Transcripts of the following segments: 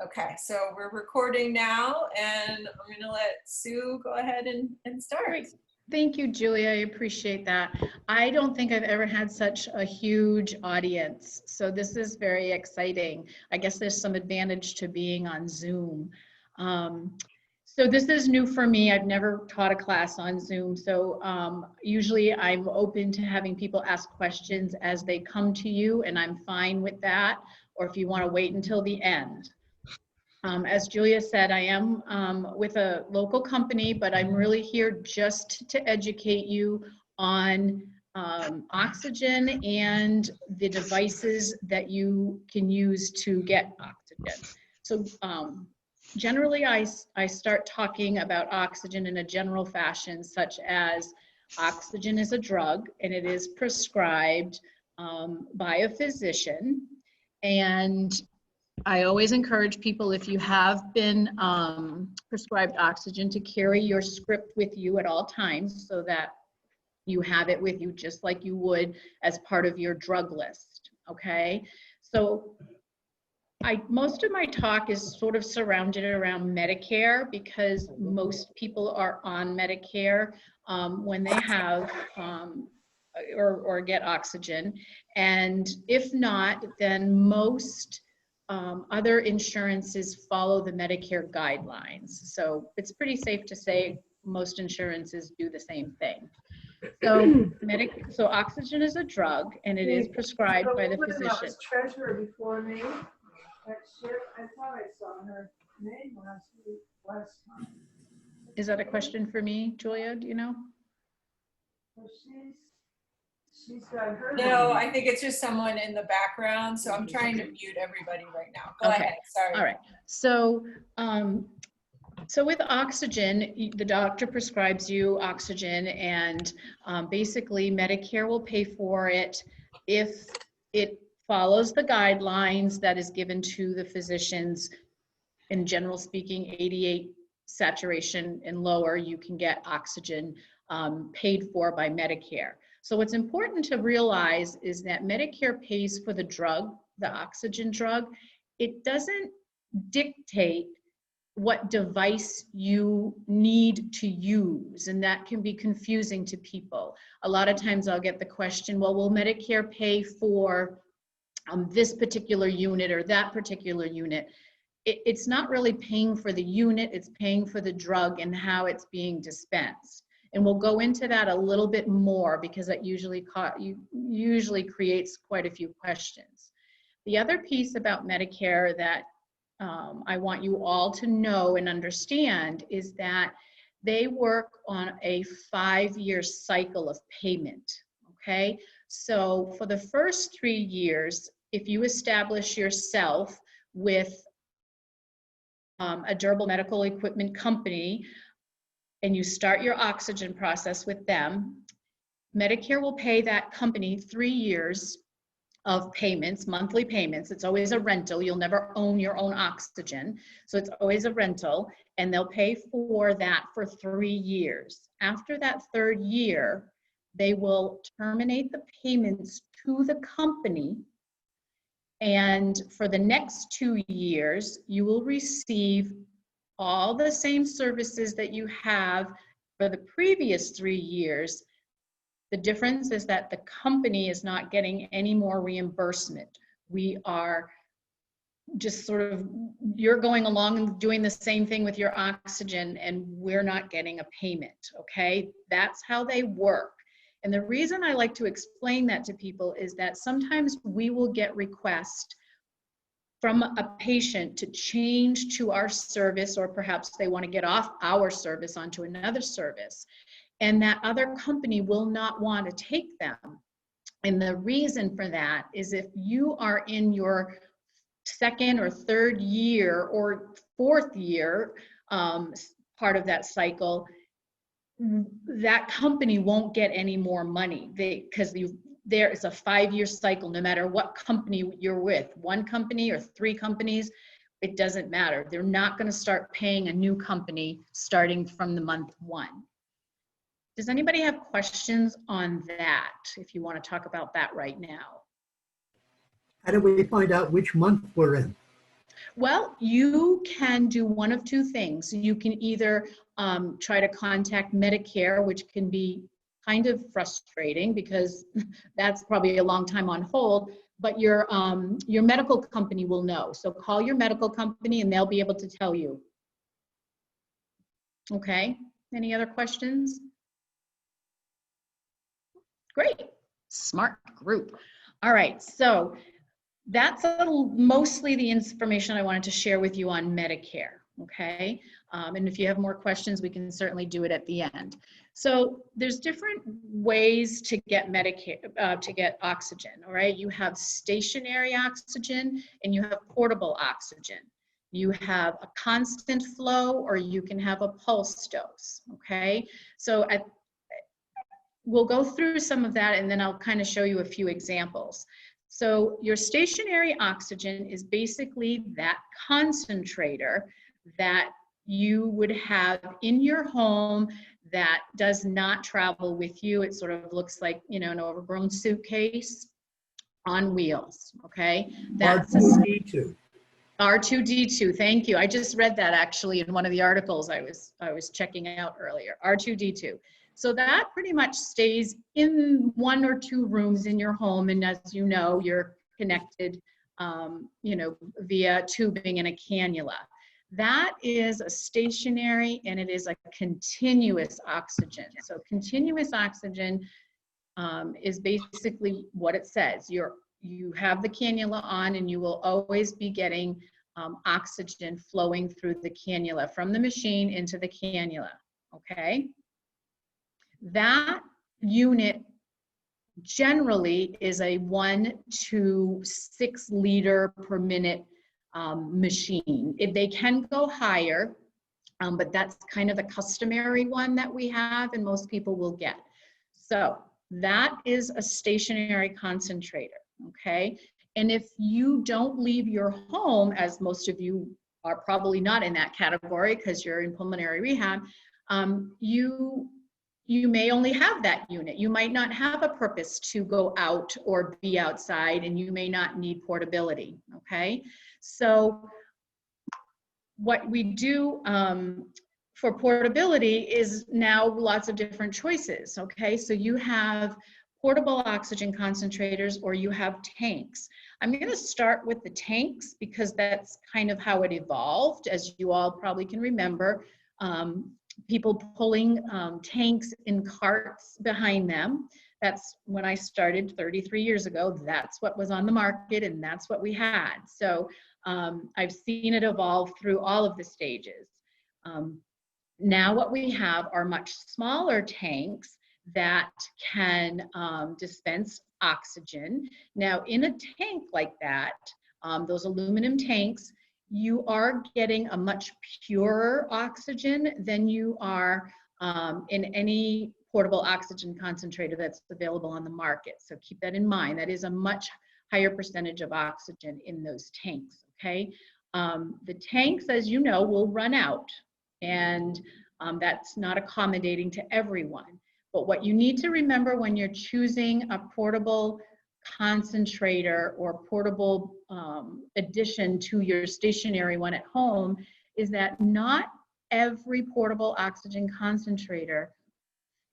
Okay, so we're recording now, and I'm going to let Sue go ahead and start. Great. Thank you, Julia. I appreciate that. I don't think I've ever had such a huge audience, so this is very exciting. I guess there's some advantage to being on Zoom. So this is new for me. I've never taught a class on Zoom, so usually I'm open to having people ask questions as they come to you, and I'm fine with that, or if you want to wait until the end. As Julia said, I am with a local company, but I'm really here just to educate you on oxygen and the devices that you can use to get oxygen. So generally, I start talking about oxygen in a general fashion, such as oxygen is a drug and it is prescribed by a physician. And I always encourage people, if you have been prescribed oxygen, to carry your script with you at all times so that you have it with you just like you would as part of your drug list, okay? So most of my talk is sort of surrounded around Medicare because most people are on Medicare when they have or get oxygen. And if not, then most other insurances follow the Medicare guidelines. So it's pretty safe to say most insurances do the same thing. So oxygen is a drug and it is prescribed by the physician. Treasurer before me. I thought I saw her name last time. Is that a question for me, Julia? Do you know? Well, she's got her. No, I think it's just someone in the background, so I'm trying to mute everybody right now. Go ahead, sorry. All right, so so with oxygen, the doctor prescribes you oxygen, and basically Medicare will pay for it if it follows the guidelines that is given to the physicians. In general speaking, 88 saturation and lower, you can get oxygen paid for by Medicare. So what's important to realize is that Medicare pays for the drug, the oxygen drug. It doesn't dictate what device you need to use, and that can be confusing to people. A lot of times I'll get the question, well, will Medicare pay for this particular unit or that particular unit? It's not really paying for the unit, it's paying for the drug and how it's being dispensed. And we'll go into that a little bit more because that usually creates quite a few questions. The other piece about Medicare that I want you all to know and understand is that they work on a 5-year cycle of payment, okay? So for the first 3 years, if you establish yourself with a durable medical equipment company and you start your oxygen process with them, Medicare will pay that company 3 years of payments, monthly payments. It's always a rental. You'll never own your own oxygen. So it's always a rental, and they'll pay for that for 3 years. After that 3rd year, they will terminate the payments to the company. And for the next 2 years, you will receive all the same services that you have for the previous 3 years. The difference is that the company is not getting any more reimbursement. We are just sort of, you're going along and doing the same thing with your oxygen and we're not getting a payment, okay? That's how they work. And the reason I like to explain that to people is that sometimes we will get requests from a patient to change to our service, or perhaps they want to get off our service onto another service. And that other company will not want to take them. And the reason for that is if you are in your 2nd or 3rd year or 4th year part of that cycle, that company won't get any more money because there is a 5-year cycle no matter what company you're with, 1 company or 3 companies, it doesn't matter. They're not going to start paying a new company starting from the month 1. Does anybody have questions on that, if you want to talk about that right now? How do we find out which month we're in? Well, you can do one of two things. You can either try to contact Medicare, which can be kind of frustrating because that's probably a long time on hold, but your medical company will know. So call your medical company and they'll be able to tell you. Okay, any other questions? Great, smart group. All right, so that's mostly the information I wanted to share with you on Medicare, okay? And if you have more questions, we can certainly do it at the end. So there's different ways to get Medicare, to get oxygen, all right? You have stationary oxygen and you have portable oxygen. You have a constant flow or you can have a pulse dose, okay? So we'll go through some of that and then I'll kind of show you a few examples. So your stationary oxygen is basically that concentrator that you would have in your home that does not travel with you. It sort of looks like, you know, an overgrown suitcase on wheels, okay? That's R2D2. R2D2, thank you. I just read that actually in one of the articles I was checking out earlier, R2D2. So that pretty much stays in one or two rooms in your home. And as you know, you're connected, you know, via tubing and a cannula. That is a stationary and it is a continuous oxygen. So continuous oxygen is basically what it says. You have the cannula on and you will always be getting oxygen flowing through the cannula from the machine into the cannula, okay? That unit generally is a 1 to 6 liter per minute machine. They can go higher, but that's kind of the customary one that we have and most people will get. So that is a stationary concentrator, okay? And if you don't leave your home, as most of you are probably not in that category because you're in pulmonary rehab, you may only have that unit. You might not have a purpose to go out or be outside and you may not need portability, okay? So what we do for portability is now lots of different choices, okay? So you have portable oxygen concentrators or you have tanks. I'm gonna start with the tanks because that's kind of how it evolved, as you all probably can remember. People pulling tanks in carts behind them. That's when I started 33 years ago. That's what was on the market and that's what we had. So I've seen it evolve through all of the stages. Now what we have are much smaller tanks that can dispense oxygen. Now in a tank like that, those aluminum tanks, you are getting a much purer oxygen than you are in any portable oxygen concentrator that's available on the market. So keep that in mind. That is a much higher percentage of oxygen in those tanks, okay? The tanks, as you know, will run out and that's not accommodating to everyone. But what you need to remember when you're choosing a portable concentrator or portable addition to your stationary one at home is that not every portable oxygen concentrator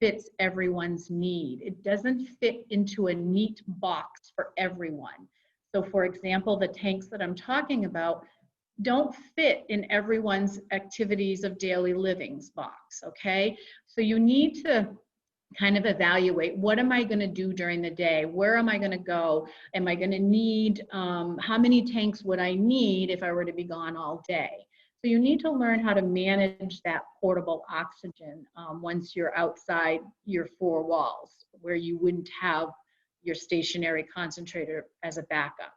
fits everyone's need. It doesn't fit into a neat box for everyone. So for example, the tanks that I'm talking about don't fit in everyone's activities of daily livings box, okay? So you need to kind of evaluate, what am I going to do during the day? Where am I going to go? Am I going to need, how many tanks would I need if I were to be gone all day? So you need to learn how to manage that portable oxygen once you're outside your four walls, where you wouldn't have your stationary concentrator as a backup.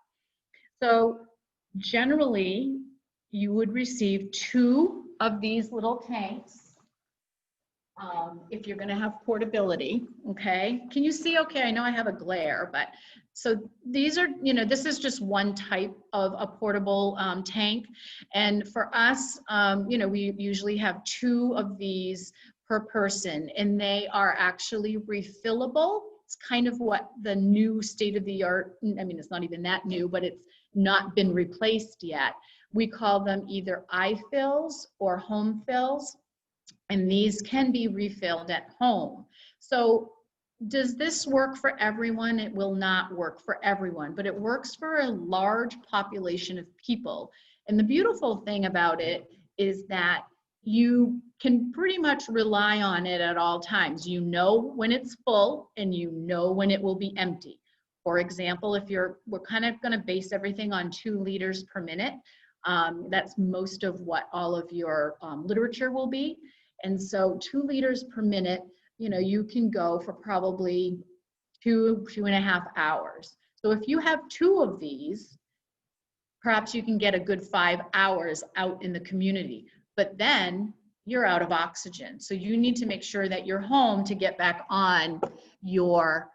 So generally, you would receive 2 of these little tanks. If you're going to have portability, okay? Can you see okay? I know I have a glare, but so these are, you know, this is just one type of a portable tank. And for us, you know, we usually have 2 of these per person and they are actually refillable. It's kind of what the new state of the art, I mean, it's not even that new, but it's not been replaced yet. We call them either iFills or home fills, and these can be refilled at home. So does this work for everyone? It will not work for everyone, but it works for a large population of people. And the beautiful thing about it is that you can pretty much rely on it at all times. You know when it's full and you know when it will be empty. For example, if we're kind of going to base everything on 2 liters per minute. That's most of what all of your literature will be. And so 2 liters per minute, you can go for probably 2.5 hours. So if you have 2 of these, perhaps you can get a good 5 hours out in the community, but then you're out of oxygen. So you need to make sure that you're home to get back on your,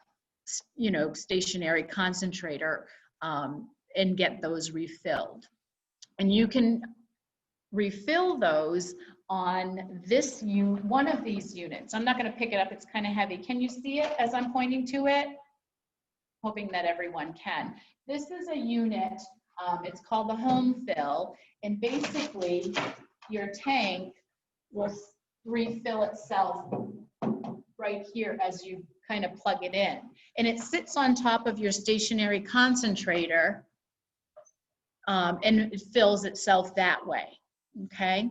stationary concentrator and get those refilled. And you can refill those on this one of these units. I'm not going to pick it up, it's kind of heavy. Can you see it as I'm pointing to it? Hoping that everyone can. This is a unit, it's called the home fill, and basically your tank will refill itself right here as you kind of plug it in. And it sits on top of your stationary concentrator, and it fills itself that way, okay?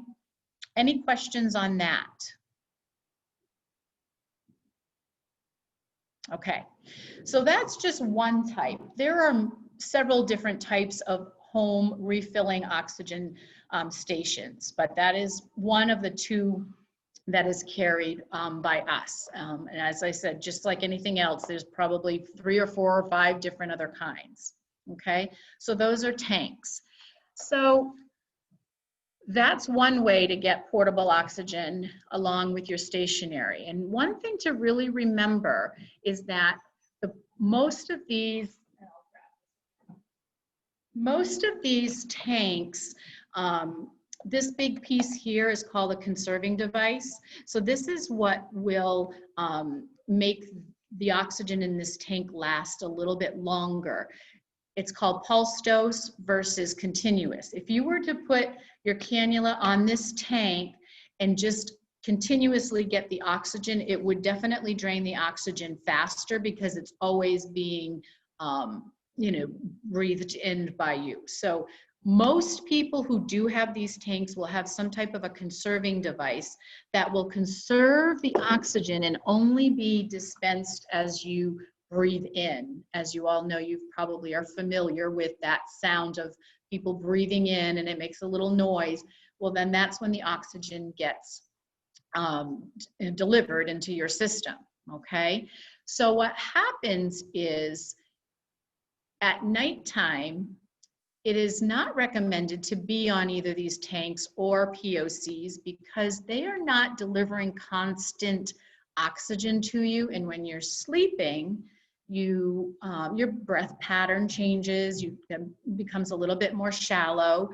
Any questions on that? Okay, so that's just one type. There are several different types of home refilling oxygen stations, but that is one of the 2 that is carried by us. And as I said, just like anything else, there's probably 3 or 4 or 5 different other kinds, okay? So those are tanks. So that's one way to get portable oxygen along with your stationary. And one thing to really remember is that most of these tanks, this big piece here is called a conserving device. So this is what will make the oxygen in this tank last a little bit longer. It's called pulse dose versus continuous. If you were to put your cannula on this tank and just continuously get the oxygen, it would definitely drain the oxygen faster because it's always being, breathed in by you. So most people who do have these tanks will have some type of a conserving device that will conserve the oxygen and only be dispensed as you breathe in. As you all know, you probably are familiar with that sound of people breathing in and it makes a little noise. Well, then that's when the oxygen gets delivered into your system, okay? So what happens is at nighttime, it is not recommended to be on either these tanks or POCs because they are not delivering constant oxygen to you. And when you're sleeping, your breath pattern changes, becomes a little bit more shallow.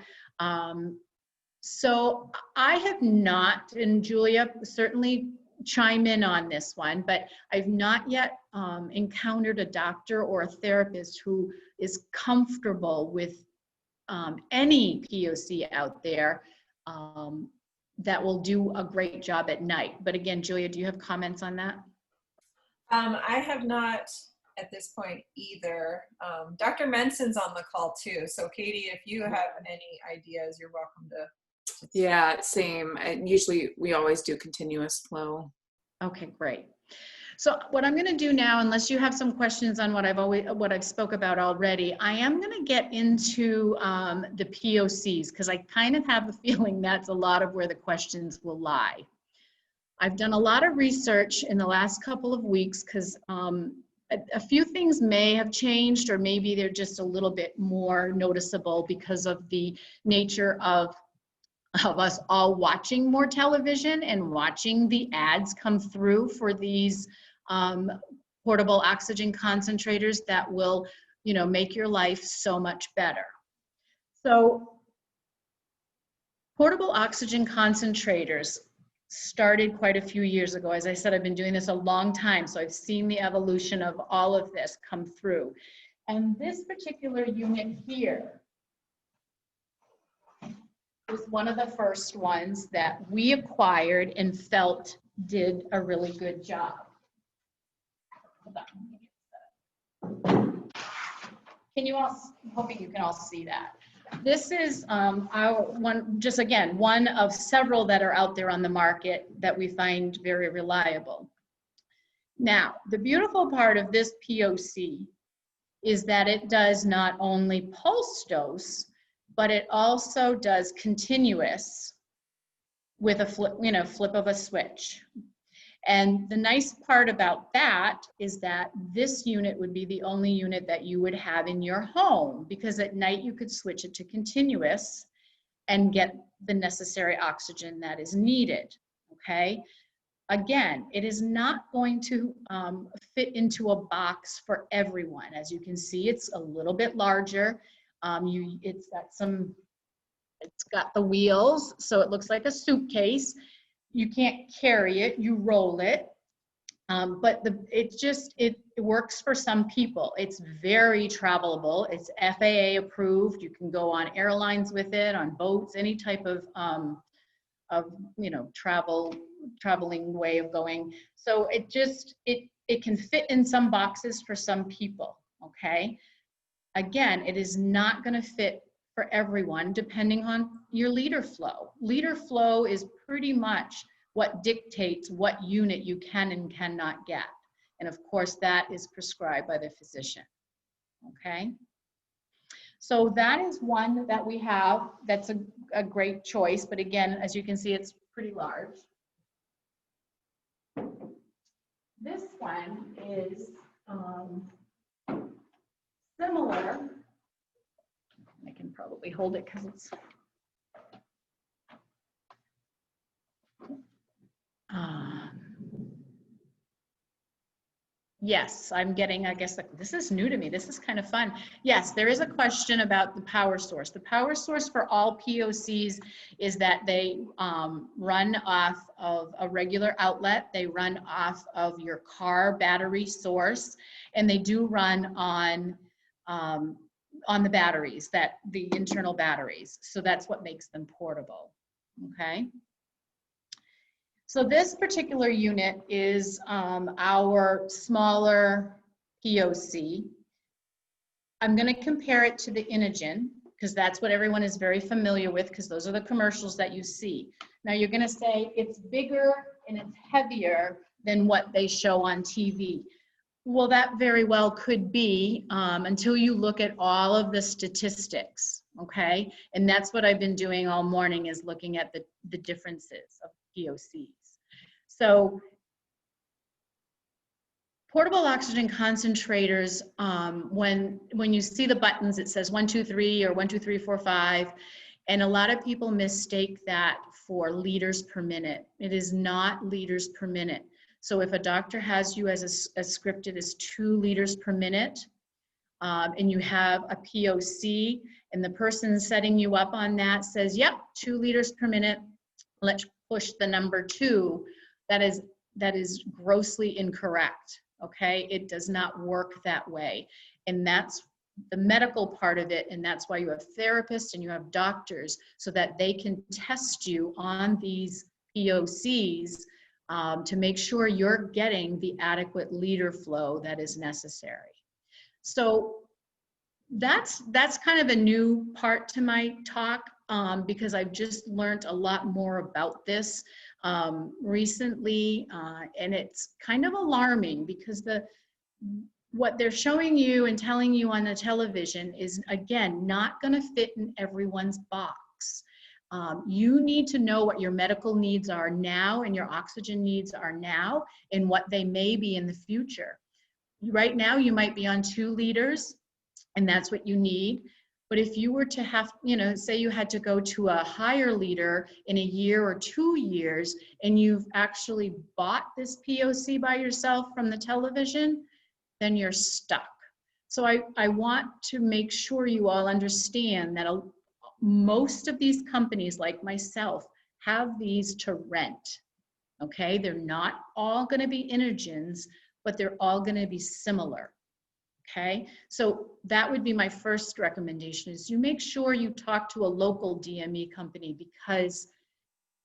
So I have not, and Julia certainly chime in on this one, but I've not yet encountered a doctor or a therapist who is comfortable with any POC out there that will do a great job at night. But again, Julia, do you have comments on that? I have not at this point either. Dr. Menson's on the call too. So Katie, if you have any ideas, you're welcome to. Yeah, same. Usually we always do continuous flow. Okay, great. So what I'm going to do now, unless you have some questions on what I've spoke about already, I am going to get into the POCs because I kind of have a feeling that's a lot of where the questions will lie. I've done a lot of research in the last couple of weeks because a few things may have changed, or maybe they're just a little bit more noticeable because of the nature of us all watching more television and watching the ads come through for these portable oxygen concentrators that will, make your life so much better. So portable oxygen concentrators started quite a few years ago. As I said, I've been doing this a long time, so I've seen the evolution of all of this come through. And this particular unit here was one of the first ones that we acquired and felt did a really good job. Hold on. Can you all, I'm hoping you can all see that. This is our one, just again, one of several that are out there on the market that we find very reliable. Now, the beautiful part of this POC is that it does not only pulse dose, but it also does continuous with a flip, flip of a switch. And the nice part about that is that this unit would be the only unit that you would have in your home, because at night you could switch it to continuous and get the necessary oxygen that is needed, okay? Again, it is not going to fit into a box for everyone. As you can see, it's a little bit larger. It's got the wheels, so it looks like a suitcase. You can't carry it, you roll it. But it works for some people. It's very travelable. It's FAA approved. You can go on airlines with it, on boats, any type of traveling way of going. So it can fit in some boxes for some people, okay? Again, it is not gonna fit for everyone depending on your liter flow. Liter flow is pretty much what dictates what unit you can and cannot get. And of course, that is prescribed by the physician, okay? So that is one that we have that's a great choice, but again, as you can see, it's pretty large. This one is similar. I can probably hold it because it's yes, I'm getting, I guess, this is new to me. This is kind of fun. Yes, there is a question about the power source. The power source for all POCs is that they run off of a regular outlet. They run off of your car battery source, and they do run on the batteries, the internal batteries. So that's what makes them portable, okay? So this particular unit is our smaller POC. I'm going to compare it to the Inogen because that's what everyone is very familiar with, because those are the commercials that you see. Now you're going to say it's bigger and it's heavier than what they show on TV. Well, that very well could be until you look at all of the statistics, okay? And that's what I've been doing all morning, is looking at the differences of POCs. So portable oxygen concentrators, when you see the buttons, it says 1, 2, 3 or 1, 2, 3, 4, 5. And a lot of people mistake that for liters per minute. It is not liters per minute. So if a doctor has you as scripted as 2 liters per minute, and you have a POC, and the person setting you up on that says, yep, 2 liters per minute, let's push the number 2, that is grossly incorrect, okay? It does not work that way. And that's the medical part of it, and that's why you have therapists and you have doctors, so that they can test you on these POCs to make sure you're getting the adequate liter flow that is necessary. So that's kind of a new part to my talk, because I've just learned a lot more about this recently, and it's kind of alarming because what they're showing you and telling you on the television is, again, not going to fit in everyone's box. You need to know what your medical needs are now and your oxygen needs are now and what they may be in the future. Right now, you might be on 2 liters, and that's what you need. But if you were to have, say you had to go to a higher liter in a year or 2 years, and you've actually bought this POC by yourself from the television, then you're stuck. So I want to make sure you all understand that most of these companies, like myself, have these to rent, okay? They're not all gonna be Inogens, but they're all gonna be similar, Okay, so that would be my first recommendation, is you make sure you talk to a local DME company, because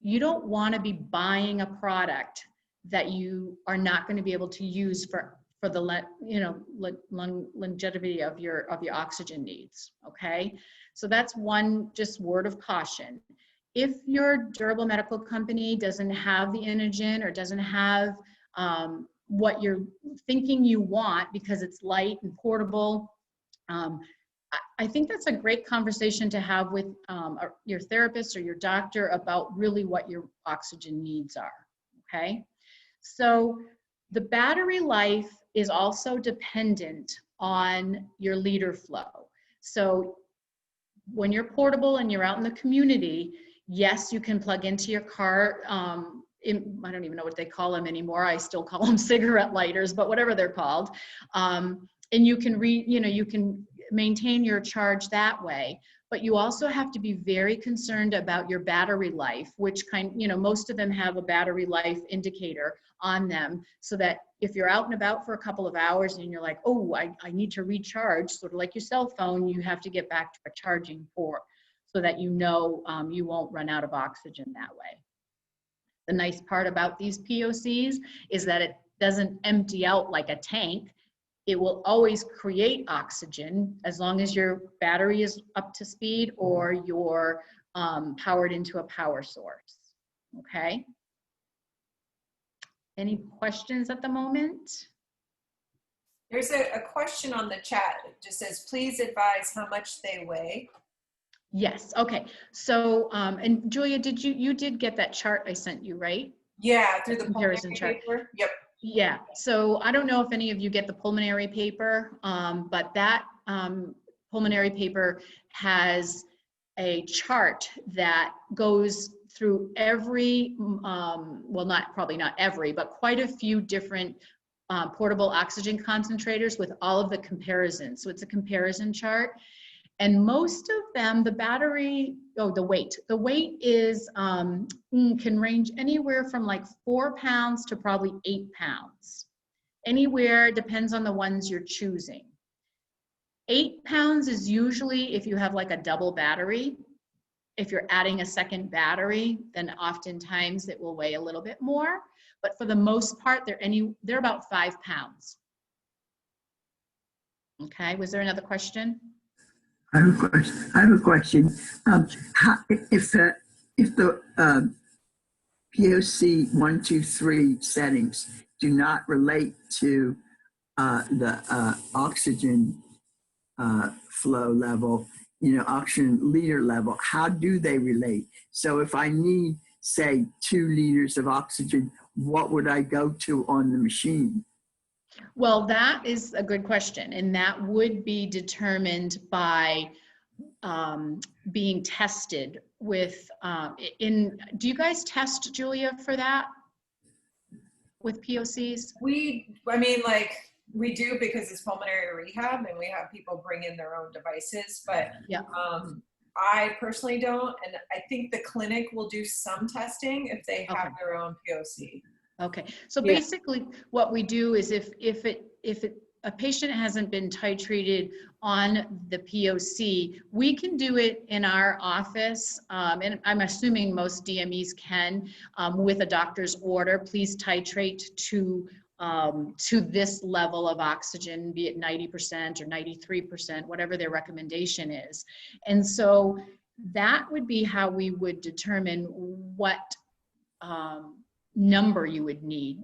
you don't want to be buying a product that you are not going to be able to use for the longevity of your oxygen needs. Okay, so that's one just word of caution. If your durable medical company doesn't have the Inogen, or doesn't have what you're thinking you want because it's light and portable, I think that's a great conversation to have with your therapist or your doctor about really what your oxygen needs are. Okay, so the battery life is also dependent on your liter flow. So when you're portable and you're out in the community, yes, you can plug into your car. I don't even know what they call them anymore. I still call them cigarette lighters, but whatever they're called. And you can you can maintain your charge that way. But you also have to be very concerned about your battery life, which most of them have a battery life indicator on them, so that if you're out and about for a couple of hours and you're like, oh, I need to recharge, sort of like your cell phone, you have to get back to a charging port so that you won't run out of oxygen that way. The nice part about these POCs is that it doesn't empty out like a tank. It will always create oxygen as long as your battery is up to speed or you're powered into a power source. Okay? Any questions at the moment? There's a question on the chat. It just says, please advise how much they weigh. Yes, okay. So, and Julia, you did get that chart I sent you, right? Yeah, through the comparison pulmonary chart. paper. Yep. Yeah, so I don't know if any of you get the pulmonary paper, but that pulmonary paper has a chart that goes through every, well, probably not every, but quite a few different portable oxygen concentrators with all of the comparisons. So it's a comparison chart. And most of them, the weight is, can range anywhere from like 4 pounds to probably 8 pounds. Anywhere, depends on the ones you're choosing. 8 pounds is usually if you have like a double battery. If you're adding a second battery, then oftentimes it will weigh a little bit more. But for the most part, they're about 5 pounds. Okay, was there another question? I have a question. If the POC 1, 2, 3 settings do not relate to the oxygen flow level, oxygen liter level, how do they relate? So if I need, say, 2 liters of oxygen, what would I go to on the machine? Well, that is a good question, and that would be determined by being tested with, do you guys test, Julia, for that with POCs? We do, because it's pulmonary rehab and we have people bring in their own devices, but Yeah. I personally don't. And I think the clinic will do some testing if they have their own POC. Okay, so basically what we do is if a patient hasn't been titrated on the POC, we can do it in our office, and I'm assuming most DMEs can, with a doctor's order, please titrate to this level of oxygen, be it 90% or 93%, whatever their recommendation is. And so that would be how we would determine what number you would need.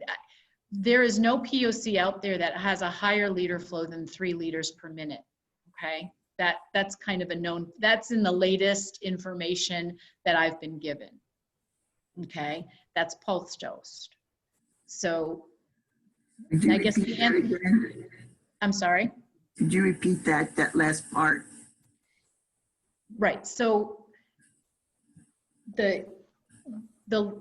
There is no POC out there that has a higher liter flow than 3 liters per minute. Okay, that's kind of a known, that's in the latest information that I've been given. Okay, that's pulse dosed. So I guess the answer, I'm sorry? Could you repeat that last part? Right, so the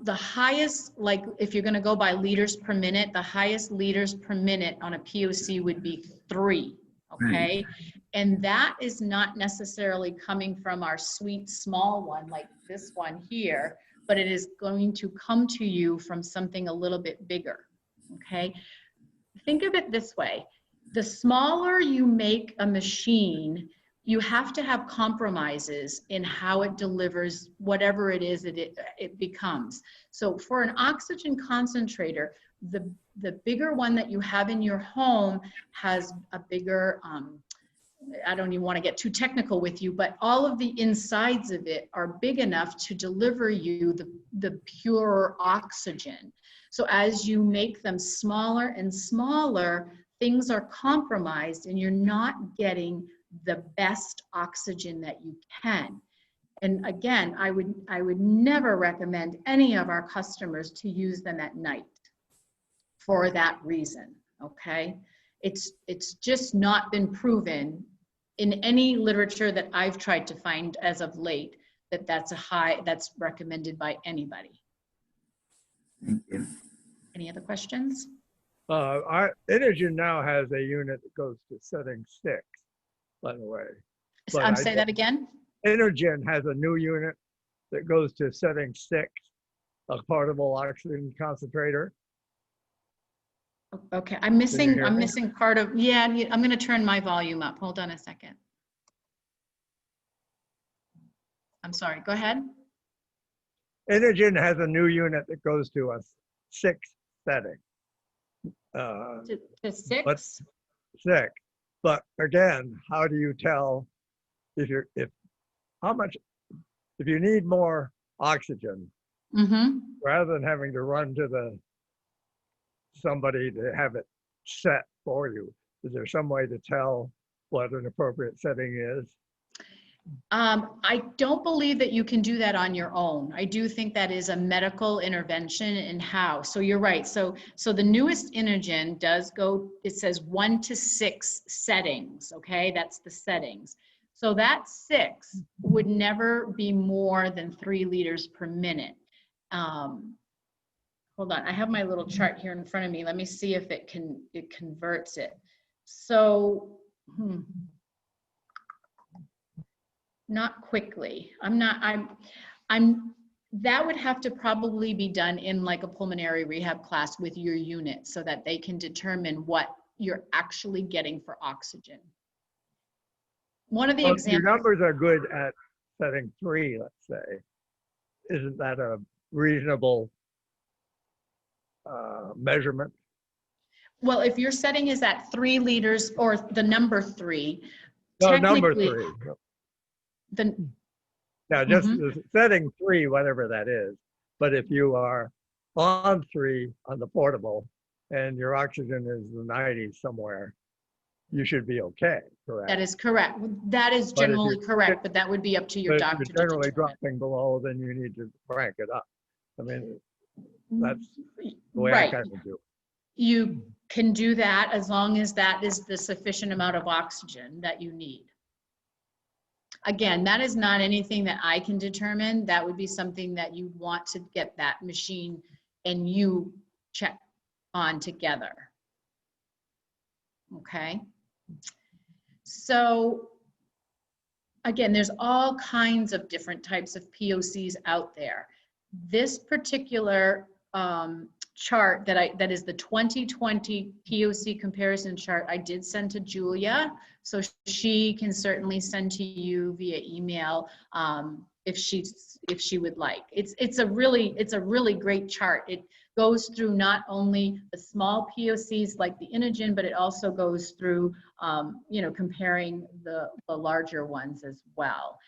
highest, like if you're gonna go by liters per minute, the highest liters per minute on a POC would be 3, okay? Right. And that is not necessarily coming from our sweet small one like this one here, but it is going to come to you from something a little bit bigger, okay? Think of it this way. The smaller you make a machine, you have to have compromises in how it delivers whatever it is that it becomes. So for an oxygen concentrator, the bigger one that you have in your home has a bigger, I don't even want to get too technical with you, but all of the insides of it are big enough to deliver you the pure oxygen. So as you make them smaller and smaller, things are compromised and you're not getting the best oxygen that you can. And again, I would never recommend any of our customers to use them at night for that reason, okay? It's just not been proven in any literature that I've tried to find as of late that that's recommended by anybody. Thank you. Any other questions? Our Inogen now has a unit that goes to setting 6, by the way. But Say that again? Inogen has a new unit that goes to setting 6, a portable oxygen concentrator. Okay, I'm missing hear me? missing part of, yeah, I'm gonna turn my volume up. Hold on a second. I'm sorry, go ahead. Inogen has a new unit that goes to a 6 setting. To 6? But 6. But again, how do you tell if you need more oxygen, Mm-hmm. rather than having to run to somebody to have it set for you? Is there some way to tell what an appropriate setting is? I don't believe that you can do that on your own. I do think that is a medical intervention in how. So you're right. So the newest Inogen does go, it says 1 to 6 settings. Okay, that's the settings. So that 6 would never be more than 3 liters per minute. Hold on, I have my little chart here in front of me. Let me see if it converts it. So, not quickly. That would have to probably be done in like a pulmonary rehab class with your unit so that they can determine what you're actually getting for oxygen. One of the Well, examples. your numbers are good at setting 3, let's say. Isn't that a reasonable measurement? Well, if your setting is at 3 liters or the number 3, No, number technically, 3. the, Now, just the setting 3, whatever that is. But if you are on 3 on the portable and your oxygen is the 90s somewhere, you should be okay, correct? that is correct. That is But if generally you're- correct, but that would be up to your But doctor if to you're generally determine. dropping below, then you need to crank it up. I mean, that's the way I Right. kind of do it. You can do that as long as that is the sufficient amount of oxygen that you need. Again, that is not anything that I can determine. That would be something that you want to get that machine and you check on together. Okay. So again, there's all kinds of different types of POCs out there. This particular chart that is the 2020 POC comparison chart I did send to Julia, so she can certainly send to you via email if she would like. It's a really great chart. It goes through not only the small POCs like the Inogen, but it also goes through comparing the larger ones as well.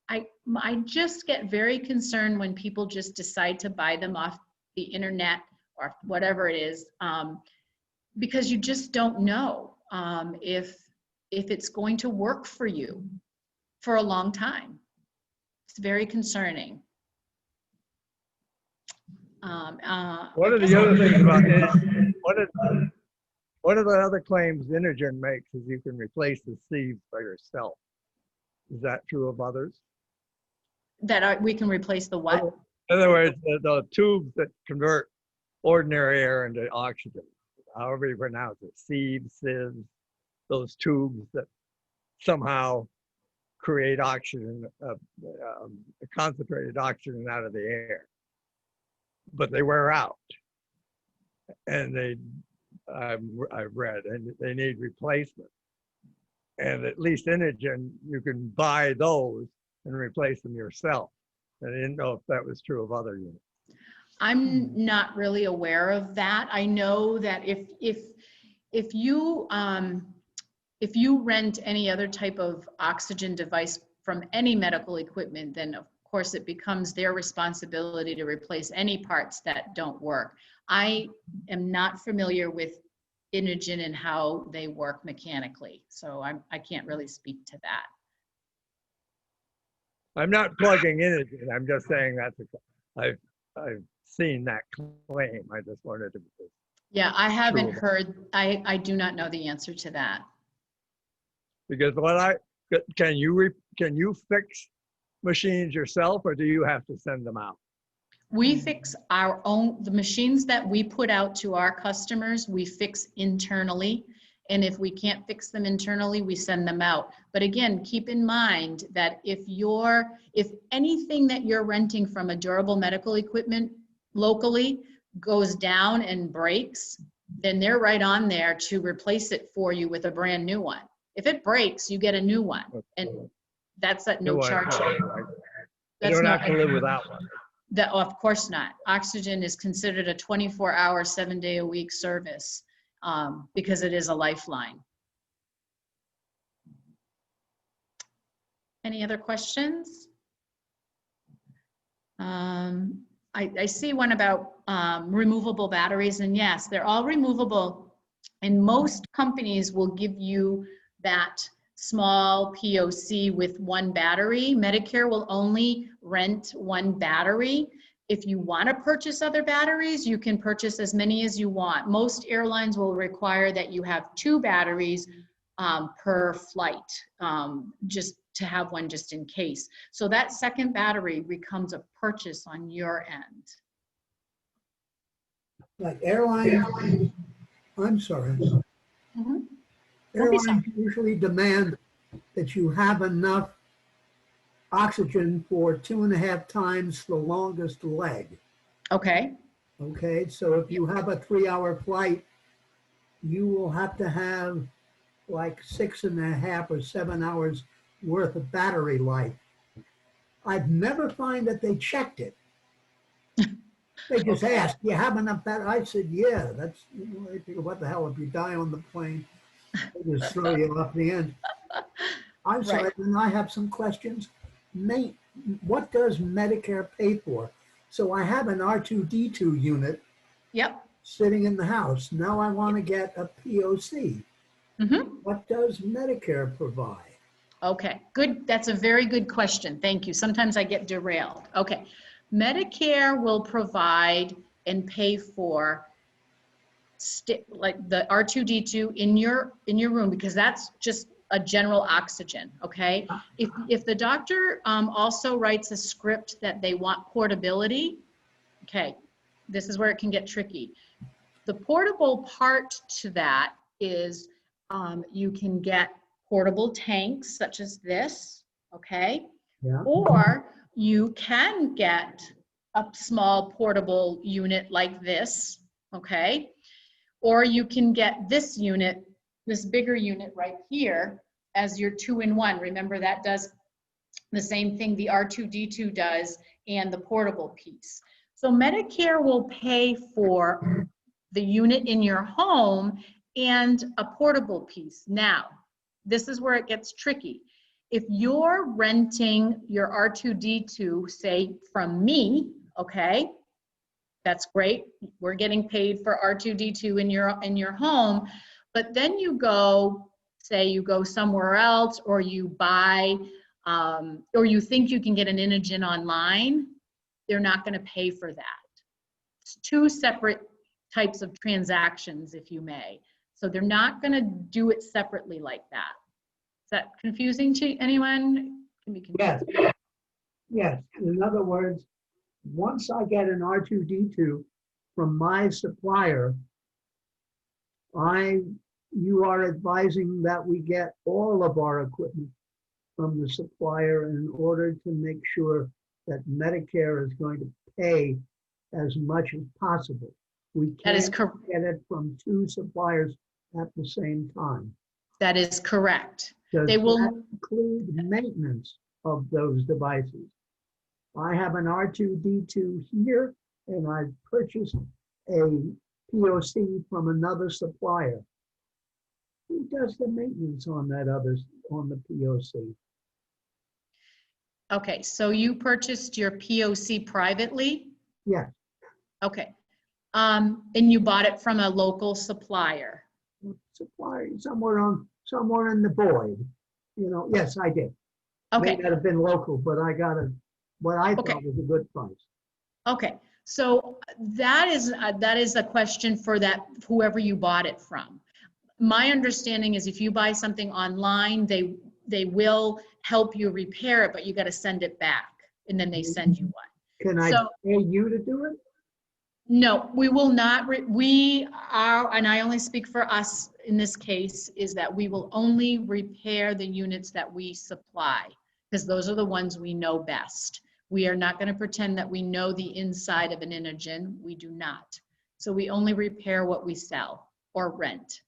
I just get very concerned when people just decide to buy them off the internet or whatever it is, because you just don't know if it's going to work for you for a long time. It's very concerning. One of the other things about it, one of the other claims Inogen makes is you can replace the sleeves by yourself. Is that true of others? That we can replace the what? In other words, the tubes that convert ordinary air into oxygen, however you pronounce it, sieves, those tubes that somehow create oxygen, concentrated oxygen out of the air. But they wear out. And I've read, and they need replacement. And at least Inogen, you can buy those and replace them yourself. And I didn't know if that was true of other units. I'm not really aware of that. I know that if you rent any other type of oxygen device from any medical equipment, then of course it becomes their responsibility to replace any parts that don't work. I am not familiar with Inogen and how they work mechanically, so I can't really speak to that. I'm not plugging Inogen. I'm just saying I've seen that claim. I just wanted to. Yeah, I haven't True. heard, I do not know the answer to that. Because can you fix machines yourself, or do you have to send them out? We fix the machines that we put out to our customers, we fix internally. And if we can't fix them internally, we send them out. But again, keep in mind that if anything that you're renting from a durable medical equipment locally goes down and breaks, then they're right on there to replace it for you with a brand new one. If it breaks, you get a new one. And that's at no charge. I don't have to live without one. Of course not. Oxygen is considered a 24-hour, 7-day-a-week service because it is a lifeline. Any other questions? I see one about removable batteries, and yes, they're all removable. And most companies will give you that small POC with one battery. Medicare will only rent one battery. If you want to purchase other batteries, you can purchase as many as you want. Most airlines will require that you have 2 batteries per flight, just to have one just in case. So that second battery becomes a purchase on your end. Like airlines, I'm sorry. Mm-hmm. Don't be sorry. Airlines usually demand that you have enough oxygen for 2.5 times the longest leg. Okay. Okay, so if you have a 3-hour flight, you will have to have like 6.5 or 7 hours worth of battery life. I've never find that they checked it. They just asked, "Do you have enough battery?" I said, "Yeah." That's, they figure, what the hell, if you die on the plane, they just throw you off the end. I'm sorry, Right. and I have some questions. What does Medicare pay for? So I have an R2D2 unit Yep. sitting in the house. Now I want to get a POC. Mm-hmm. What does Medicare provide? Okay, good. That's a very good question. Thank you. Sometimes I get derailed. Okay. Medicare will provide and pay for like the R2D2 in your room, because that's just a general oxygen. Okay. If the doctor also writes a script that they want portability, okay, this is where it can get tricky. The portable part to that is you can get portable tanks such as this, okay? Yeah. Or you can get a small portable unit like this, okay? Or you can get this unit, this bigger unit right here as your 2-in-1. Remember, that does the same thing the R2D2 does and the portable piece. So Medicare will pay for the unit in your home and a portable piece. Now, this is where it gets tricky. If you're renting your R2D2, say from me, okay, that's great. We're getting paid for R2D2 in your home, but then you go, say you go somewhere else, or you buy, or you think you can get an Inogen online, they're not going to pay for that. It's 2 separate types of transactions, if you may. So they're not going to do it separately like that. Is that confusing to anyone? Can be confusing. Yes. Yes. In other words, once I get an R2D2 from my supplier, you are advising that we get all of our equipment from the supplier in order to make sure that Medicare is going to pay as much as possible. We That is can't correct. get it from two suppliers at the same time. That is correct. Does They will- that include maintenance of those devices? I have an R2D2 here, and I purchased a POC from another supplier. Who does the maintenance on on the POC? Okay, so you purchased your POC privately? Yes, Okay. And you bought it from a local supplier? supplier, somewhere in the void. You know, yes, I did. Okay, May not have been local, but I got what I Okay. thought was a good price. okay. So that is a question for whoever you bought it from. My understanding is if you buy something online, they will help you repair it, but you got to send it back and then they send you one. Can I So- pay you to do it? No, we will not. We are, and I only speak for us in this case, is that we will only repair the units that we supply because those are the ones we know best. We are not going to pretend that we know the inside of an Inogen. We do not. So we only repair what we sell or rent.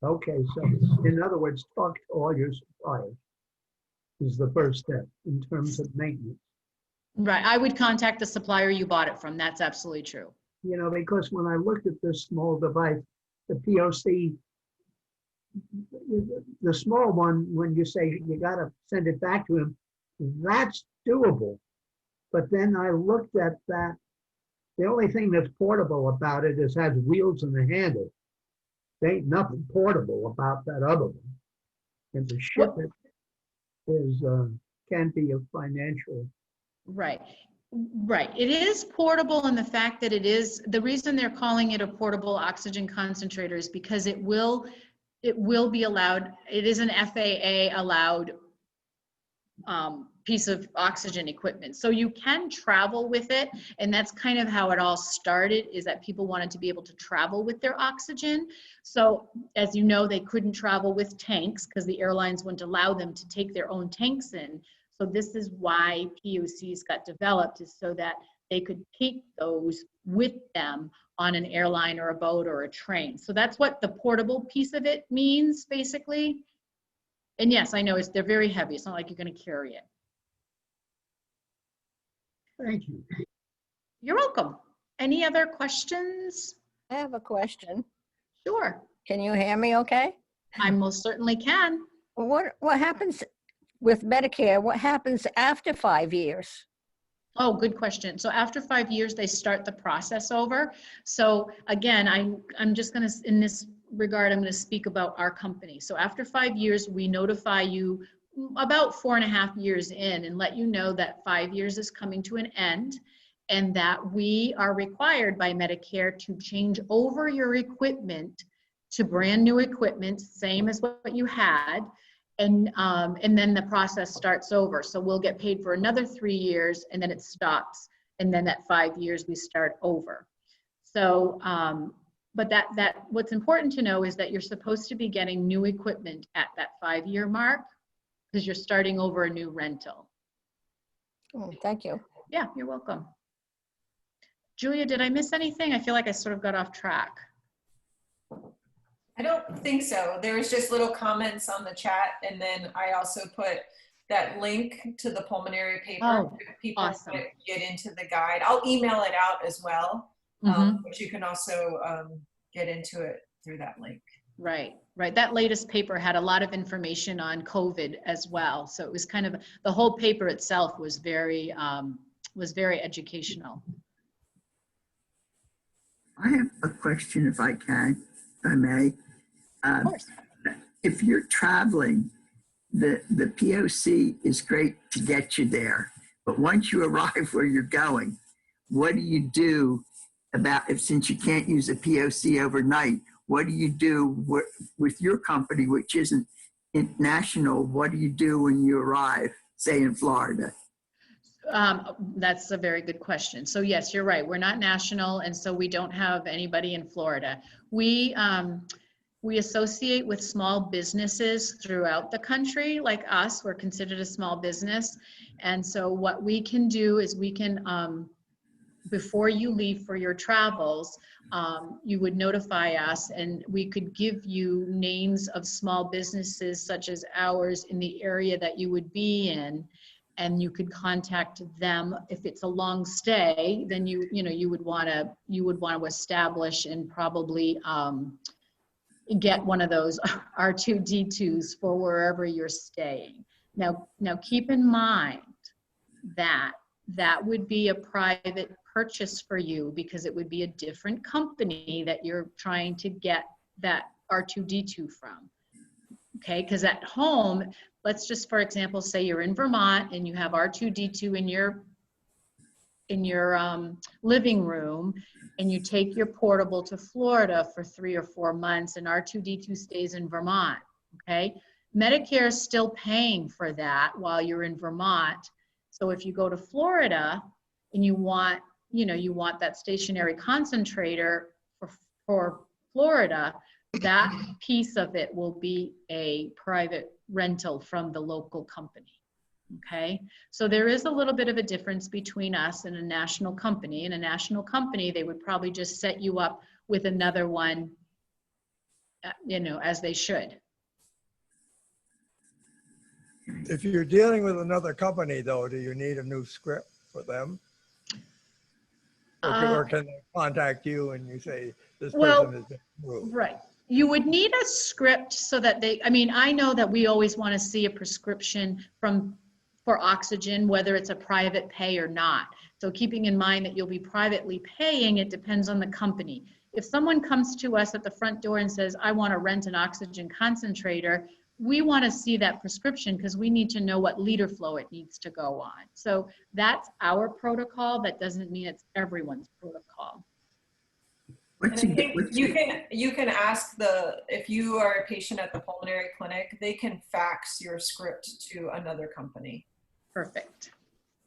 Okay, so in other words, talk to all your suppliers is the first step in terms of maintenance. Right. I would contact the supplier you bought it from. That's absolutely true. You know, because when I looked at this small device, the POC, the small one, when you say you got to send it back to him, that's doable. But then I looked at that. The only thing that's portable about it is has wheels and a handle. There ain't nothing portable about that other one. And to ship it is can be a financial. Right. Right. It is portable in the fact that the reason they're calling it a portable oxygen concentrator is because it will be allowed. It is an FAA allowed piece of oxygen equipment. So you can travel with it. And that's kind of how it all started, is that people wanted to be able to travel with their oxygen. So as you know, they couldn't travel with tanks because the airlines wouldn't allow them to take their own tanks in. So this is why POCs got developed, is so that they could take those with them on an airline or a boat or a train. So that's what the portable piece of it means, basically. And yes, I know they're very heavy. It's not like you're going to carry it. Thank you. You're welcome. Any other questions? I have a question. Sure, Can you hear me okay? I most certainly can. What happens with Medicare? What happens after 5 years? Oh, good question. So after 5 years, they start the process over. So again, I'm just going to, in this regard, I'm going to speak about our company. So after 5 years, we notify you about 4.5 years in and let you know that 5 years is coming to an end and that we are required by Medicare to change over your equipment to brand new equipment, same as what you had. And then the process starts over. So we'll get paid for another 3 years and then it stops. And then at 5 years, we start over. So, but what's important to know is that you're supposed to be getting new equipment at that 5-year mark because you're starting over a new rental. Oh, thank you. Yeah, you're welcome. Julia, did I miss anything? I feel like I sort of got off track. I don't think so. There was just little comments on the chat, and then I also put that link to the pulmonary paper. Oh, if people awesome. want to get into the guide. I'll email it out as well, but you can also get into it through that link. Right, right. That latest paper had a lot of information on COVID as well. So it was kind of, the whole paper itself was very educational. I have a question if I can, if I may. Of course. If you're traveling, the POC is great to get you there. But once you arrive where you're going, what do you do since you can't use a POC overnight, what do you do with your company, which isn't national? What do you do when you arrive, say in Florida? That's a very good question. So yes, you're right. We're not national, and so we don't have anybody in Florida. We associate with small businesses throughout the country, like us. We're considered a small business, and so what we can do is we can before you leave for your travels, you would notify us, and we could give you names of small businesses such as ours in the area that you would be in, and you could contact them. If it's a long stay, then you would want to establish and probably get one of those R2D2s for wherever you're staying. Now keep in mind that that would be a private purchase for you, because it would be a different company that you're trying to get that R2D2 from. Okay, because at home, let's just, for example, say you're in Vermont and you have R2D2 in your living room, and you take your portable to Florida for 3 or 4 months, and R2D2 stays in Vermont. Okay, Medicare is still paying for that while you're in Vermont. So if you go to Florida and you want that stationary concentrator for Florida, that piece of it will be a private rental from the local company. Okay, so there is a little bit of a difference between us and a national company. In a national company, they would probably just set you up with another one, as they should. If you're dealing with another company, though, do you need a new script for them? Or can they contact you and you say, this person has been approved? Right. You would need a script so that I know that we always want to see a prescription for oxygen, whether it's a private pay or not. So keeping in mind that you'll be privately paying, it depends on the company. If someone comes to us at the front door and says, I want to rent an oxygen concentrator, we want to see that prescription because we need to know what liter flow it needs to go on. So that's our protocol. That doesn't mean it's everyone's protocol. And I think you can ask if you are a patient at the pulmonary clinic, they can fax your script to another company. Perfect.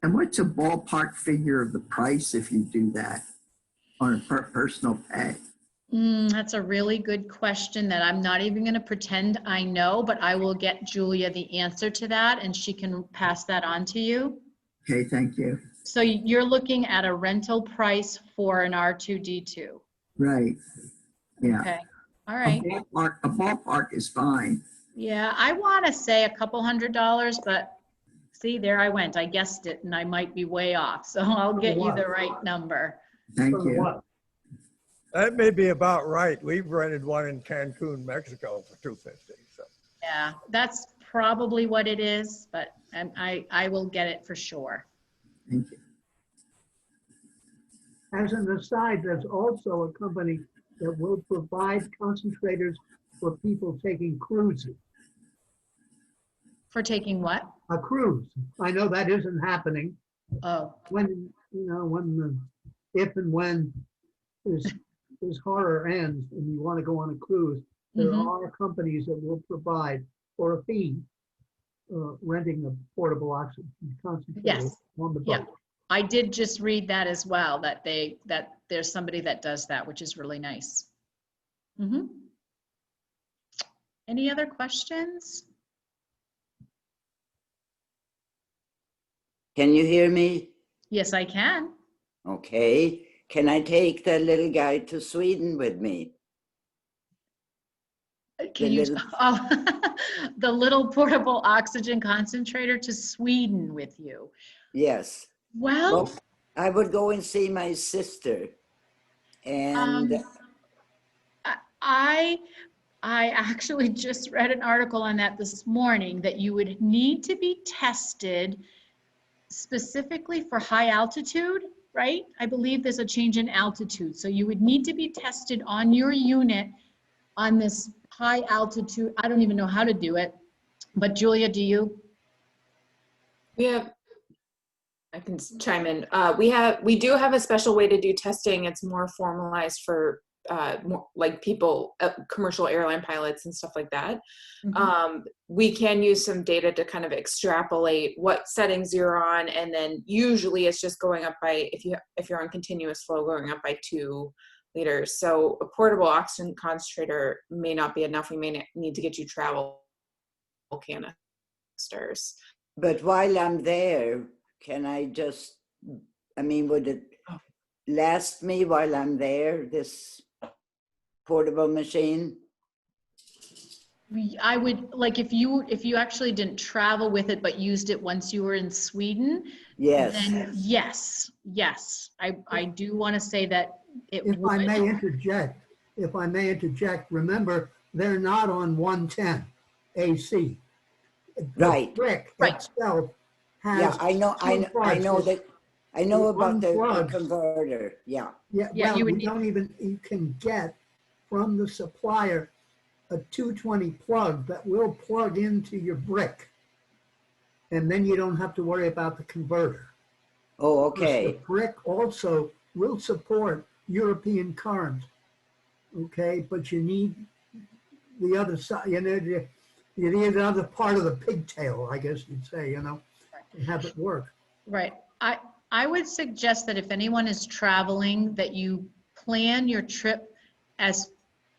And what's a ballpark figure of the price if you do that on a personal pay? That's a really good question that I'm not even going to pretend I know, but I will get Julia the answer to that and she can pass that on to you. Okay, thank you. So you're looking at a rental price for an R2D2. Right. Yeah. Okay. All right. A ballpark is fine. Yeah, I want to say a couple $100, but see, there I went. I guessed it and I might be way off. So I'll get you the right number. Thank you. What? That may be about right. We've rented one in Cancun, Mexico for $250. So. Yeah, that's probably what it is, but I will get it for sure. Thank you. As an aside, there's also a company that will provide concentrators for people taking cruises. For taking what? A cruise. I know that isn't happening. Oh, If and when this horror ends and you want to go on a cruise, there are companies that will provide for a fee renting a portable oxygen concentrator on the boat. yeah. I did just read that as well, that there's somebody that does that, which is really nice. Any other questions? Can you hear me? Yes, I can. Okay. Can I take the little guy to Sweden with me? Can you, the little portable oxygen concentrator to Sweden with you? Yes. Well, I would go and see my sister. And I actually just read an article on that this morning, that you would need to be tested specifically for high altitude, right? I believe there's a change in altitude. So you would need to be tested on your unit on this high altitude. I don't even know how to do it, but Julia, do you? I can chime in. We do have a special way to do testing. It's more formalized for more like people, commercial airline pilots and stuff like that. We can use some data to kind of extrapolate what settings you're on, and then usually it's just going up by, if you're on continuous flow, going up by 2 liters. So a portable oxygen concentrator may not be enough. We may need to get you travel canisters. but while I'm there, can I just, would it last me while I'm there, this portable machine? I would, like, if you actually didn't travel with it, but used it once you were in Sweden, Yes. then yes, I do want to say that it If I would. may interject, remember, they're not on 110 AC. The Right. brick Right. itself has. Yeah, I know two I know One about the plug. converter. Yeah. Yeah, Yeah, well, you would you can get from the supplier a 220 plug that will plug into your brick. And then you don't have to worry about the converter. Oh, Because okay. the brick also will support European current. Okay, but you need the other side, you need the other part of the pigtail, I guess you'd say, to have it work. Right. I would suggest that if anyone is traveling, that you plan your trip as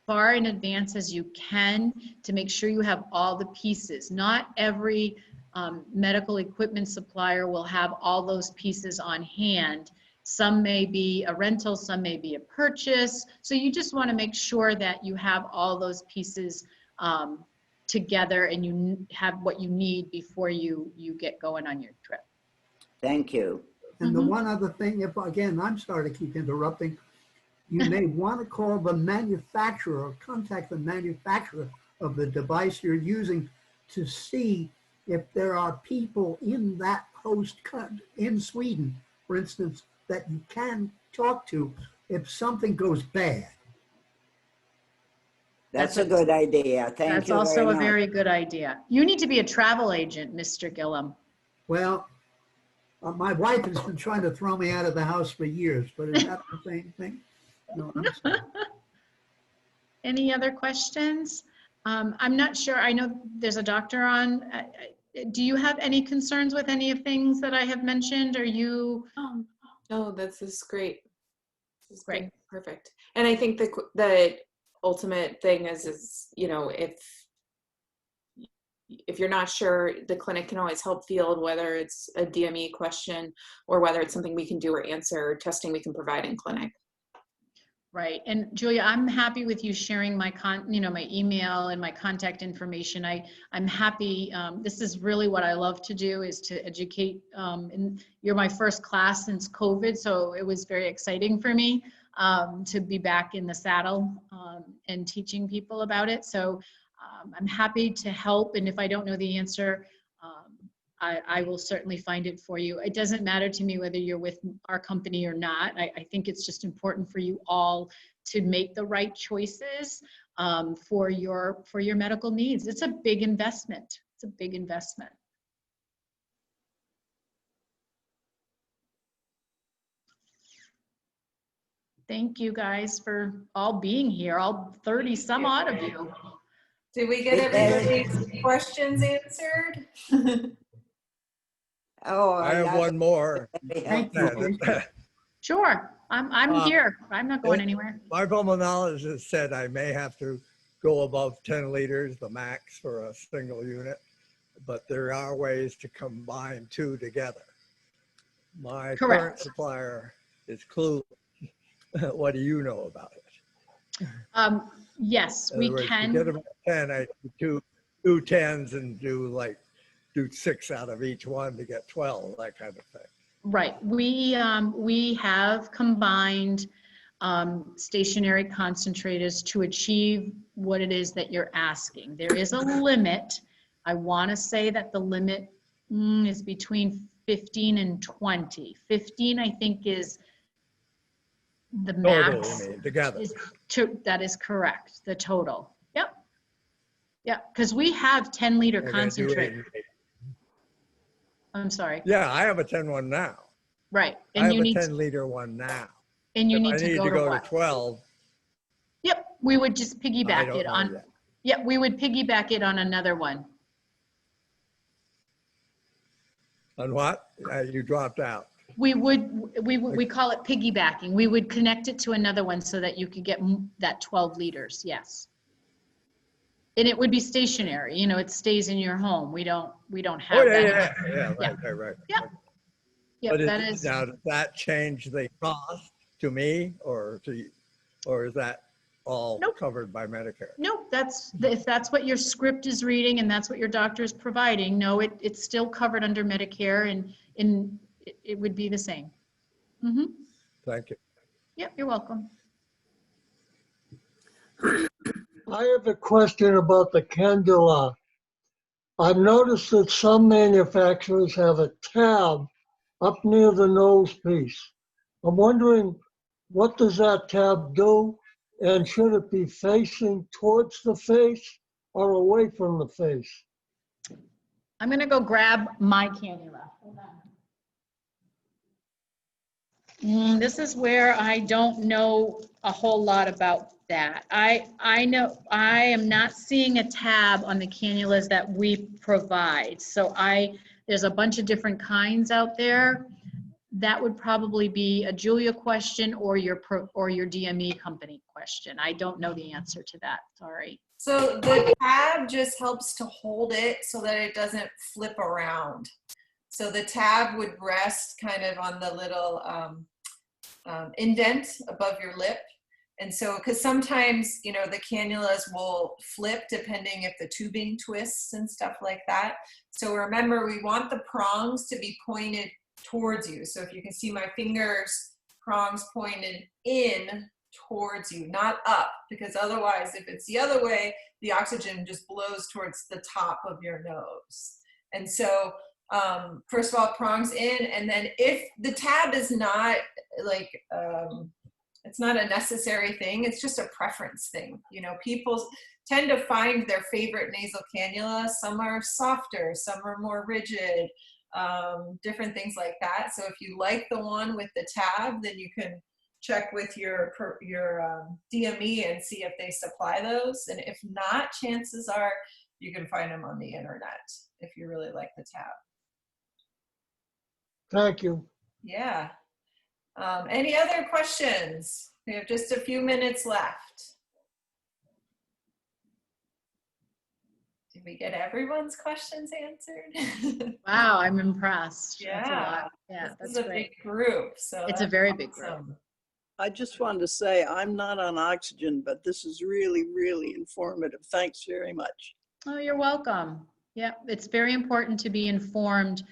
far in advance as you can to make sure you have all the pieces. Not every medical equipment supplier will have all those pieces on hand. Some may be a rental, some may be a purchase. So you just want to make sure that you have all those pieces together and you have what you need before you get going on your trip. Thank you. And the one other thing, if again, I'm sorry to keep interrupting, you may want to call the manufacturer or contact the manufacturer of the device you're using to see if there are people in that host in Sweden, for instance, that you can talk to if something goes bad. That's a good idea. Thank That's you also very a much. very good idea. You need to be a travel agent, Mr. Gillum. Well, my wife has been trying to throw me out of the house for years, but is that the same thing? No, I'm sorry. Any other questions? I'm not sure. I know there's a doctor on. Do you have any concerns with any of things that I have mentioned? Are you? No, this is great. This is Great. perfect. And I think the ultimate thing is, if you're not sure, the clinic can always help field whether it's a DME question or whether it's something we can do or answer, testing we can provide in clinic. Right. And Julia, I'm happy with you sharing my my email and my contact information. I'm happy. This is really what I love to do, is to educate. And you're my first class since COVID, so it was very exciting for me to be back in the saddle and teaching people about it. So I'm happy to help. And if I don't know the answer, I will certainly find it for you. It doesn't matter to me whether you're with our company or not. I think it's just important for you all to make the right choices for your medical needs. It's a big investment. It's a big investment. Thank you guys for all being here, all 30 some odd of you. Did we get everybody's questions answered? Oh, I have one more. Thank you. Sure, I'm here. I'm not going anywhere. My pulmonologist said I may have to go above 10 liters, the max for a single unit, but there are ways to combine two together. My current supplier is clueless. What do you know about it? Yes, we can. Get about 10, I do two 10s and do 6 out of each one to get 12, that kind of thing. Right. We have combined stationary concentrators to achieve what it is that you're asking. There is a limit. I want to say that the limit is between 15 and 20. 15, I think, is the max. Total, you mean, together. That is correct. The total. Yep. Yeah, because we have 10-liter concentrator. I'm sorry. Yeah, I have a 10 one now. Right. And I have a 10-liter one now. And you if need I to need go to go what? to 12. Yep, we would just piggyback it on. Yet. Yep, we would piggyback it on another one. On what? You dropped out. We call it piggybacking. We would connect it to another one so that you could get that 12 liters. Yes. And it would be stationary. It stays in your home. We don't have that. Yeah, right. Yep. Yep, But that is. now, does that change the cost? to me or to you? Or is that all Nope. covered by Medicare? No, if that's what your script is reading and that's what your doctor is providing, no, it's still covered under Medicare and it would be the same. Mm-hmm. Thank you. Yep, you're welcome. I have a question about the cannula. I've noticed that some manufacturers have a tab up near the nose piece. I'm wondering, what does that tab do? And should it be facing towards the face or away from the face? I'm gonna go grab my cannula. Hold on. This is where I don't know a whole lot about that. I know I am not seeing a tab on the cannulas that we provide. So there's a bunch of different kinds out there. That would probably be a Julia question or your DME company question. I don't know the answer to that, sorry. So the tab just helps to hold it so that it doesn't flip around. So the tab would rest kind of on the little indent above your lip. And so, because sometimes, you know, the cannulas will flip depending if the tubing twists and stuff like that. So remember, we want the prongs to be pointed towards you. So if you can see my fingers, prongs pointed in towards you, not up, because otherwise, if it's the other way, the oxygen just blows towards the top of your nose. And so, first of all, prongs in, and then if the tab is not like, it's not a necessary thing, it's just a preference thing. You know, people tend to find their favorite nasal cannula. Some are softer, some are more rigid, different things like that. So if you like the one with the tab, then you can check with your DME and see if they supply those. And if not, chances are you can find them on the internet if you really like the tab. Thank you. Yeah. Any other questions? We have just a few minutes left. Did we get everyone's questions answered? Wow, I'm impressed. That's a Yeah. lot. Yeah, This that's is a great. big group. So It's a that's very big group. awesome. I just wanted to say I'm not on oxygen, but this is really, really informative. Thanks very much. Oh, you're welcome. Yeah, it's very important to be informed,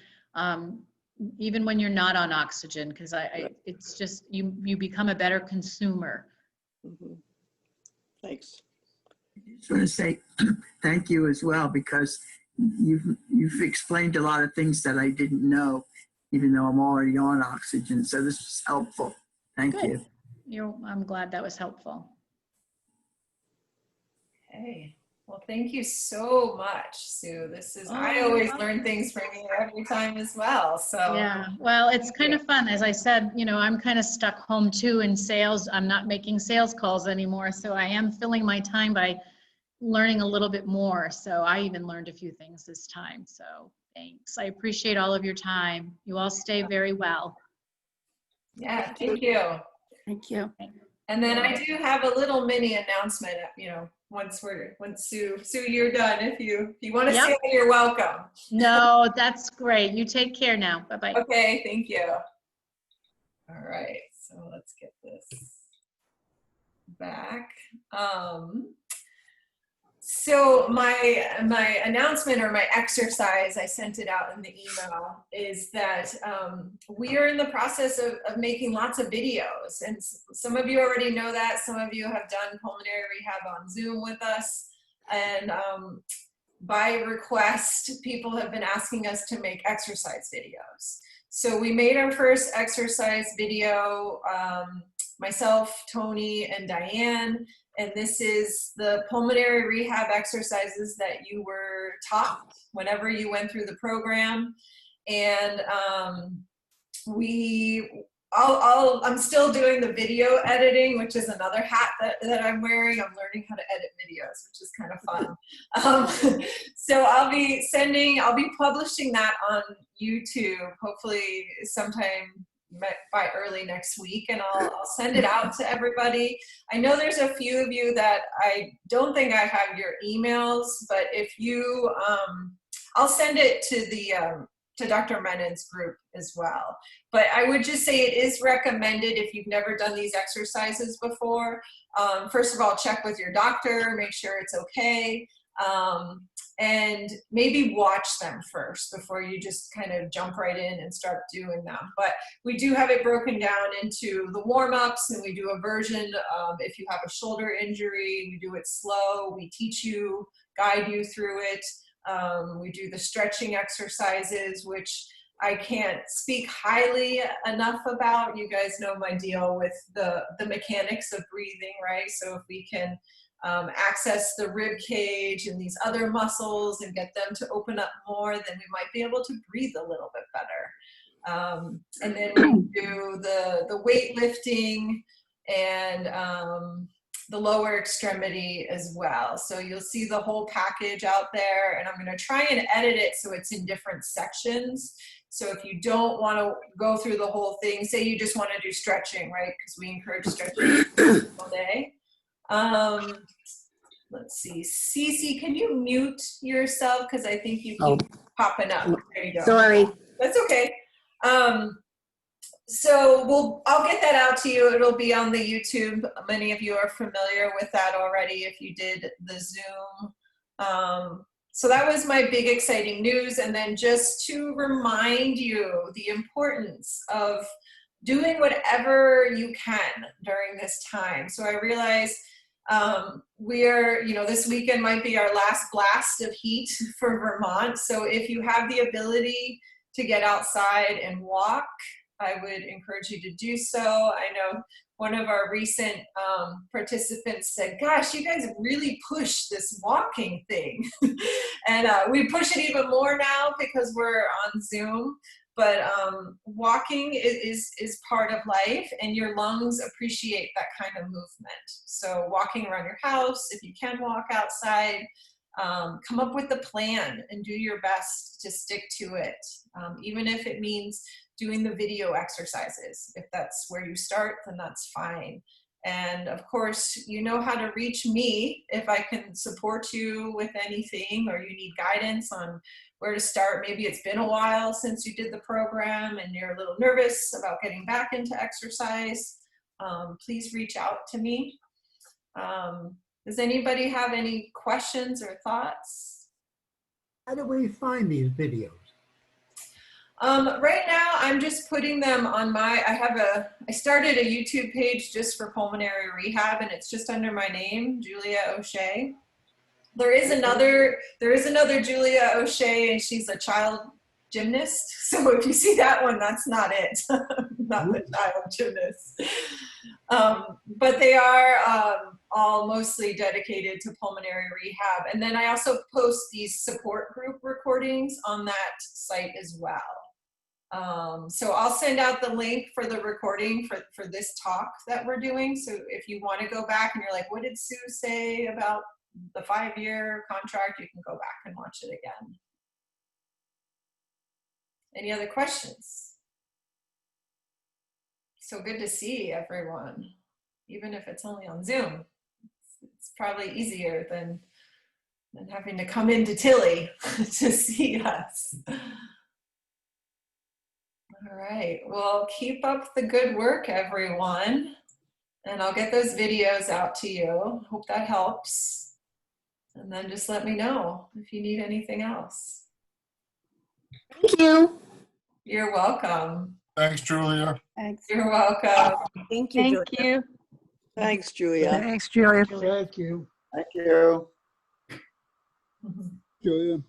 even when you're not on oxygen, because it's just, you become a better consumer. Mhm. Thanks. I just want to say thank you as well, because you've explained a lot of things that I didn't know, even though I'm already on oxygen. So this was helpful. Thank Good. you. I'm glad that was helpful. Okay. Well, thank you so much, Sue. This is, I you're always welcome. learn things from you every time as well. So Yeah, well, it's kind of fun. As I said, you know, I'm kind of stuck home too in sales. I'm not making sales calls anymore. So I am filling my time by learning a little bit more. So I even learned a few things this time. So thanks. I appreciate all of your time. You all stay very well. yeah, thank you. Thank you. And then I do have a little mini announcement, you know, once Sue, you're done. If you want to Yep. say it, you're welcome. No, that's great. You take care now. Bye-bye. Okay, thank you. All right, so let's get this back. So my announcement or my exercise, I sent it out in the email, is that we are in the process of making lots of videos. And some of you already know that. Some of you have done pulmonary rehab on Zoom with us. And by request, people have been asking us to make exercise videos. So we made our first exercise video, myself, Tony, and Diane. And this is the pulmonary rehab exercises that you were taught whenever you went through the program. And I'm still doing the video editing, which is another hat that I'm wearing. I'm learning how to edit videos, which is kind of fun. So I'll be publishing that on YouTube, hopefully sometime by early next week, and I'll send it out to everybody. I know there's a few of you that I don't think I have your emails, but if you, I'll send it to to Dr. Menon's group as well. But I would just say it is recommended if you've never done these exercises before. First of all, check with your doctor, make sure it's okay. And maybe watch them first before you just kind of jump right in and start doing them. But we do have it broken down into the warm-ups, and we do a version of if you have a shoulder injury, we do it slow, we teach you, guide you through it. We do the stretching exercises, which I can't speak highly enough about. You guys know my deal with the mechanics of breathing, right? So if we can access the rib cage and these other muscles and get them to open up more, then we might be able to breathe a little bit better. And then we do the weightlifting and the lower extremity as well. So you'll see the whole package out there, and I'm going to try and edit it so it's in different sections. So if you don't want to go through the whole thing, say you just want to do stretching, right? Because we encourage stretching all day. Let's see, Cece, can you mute yourself? Because I think you keep popping up. There you go. Sorry. That's okay. So I'll get that out to you. It'll be on the YouTube. Many of you are familiar with that already if you did the Zoom. So that was my big exciting news. And then just to remind you the importance of doing whatever you can during this time. So I realize this weekend might be our last blast of heat for Vermont. So if you have the ability to get outside and walk, I would encourage you to do so. I know one of our recent participants said, gosh, you guys really push this walking thing. And we push it even more now because we're on Zoom. But walking is part of life, and your lungs appreciate that kind of movement. So walking around your house, if you can walk outside, come up with a plan and do your best to stick to it, even if it means doing the video exercises. If that's where you start, then that's fine. And of course, you know how to reach me if I can support you with anything, or you need guidance on where to start. Maybe it's been a while since you did the program and you're a little nervous about getting back into exercise. Please reach out to me. Does anybody have any questions or thoughts? How do we find these videos? Right now, I'm just putting them on I started a YouTube page just for Pulmonary Rehab, and it's just under my name, Julia O'Shea. There is another Julia O'Shea, and she's a child gymnast. So if you see that one, that's not it, not the child gymnast. But they are all mostly dedicated to pulmonary rehab. And then I also post these support group recordings on that site as well. So I'll send out the link for the recording for this talk that we're doing. So if you want to go back and you're like, what did Sue say about the 5-year contract, you can go back and watch it again. Any other questions? So good to see everyone, even if it's only on Zoom. It's probably easier than having to come into Tilly to see us. All right, well, keep up the good work, everyone. And I'll get those videos out to you. Hope that helps. And then just let me know if you need anything else. Thank you. You're welcome. Thanks, Julia. Thanks. You're welcome. Thank you. Thank Julia. you. Thanks, Julia. Thanks, Julia. Thank you. Thank you. Julia.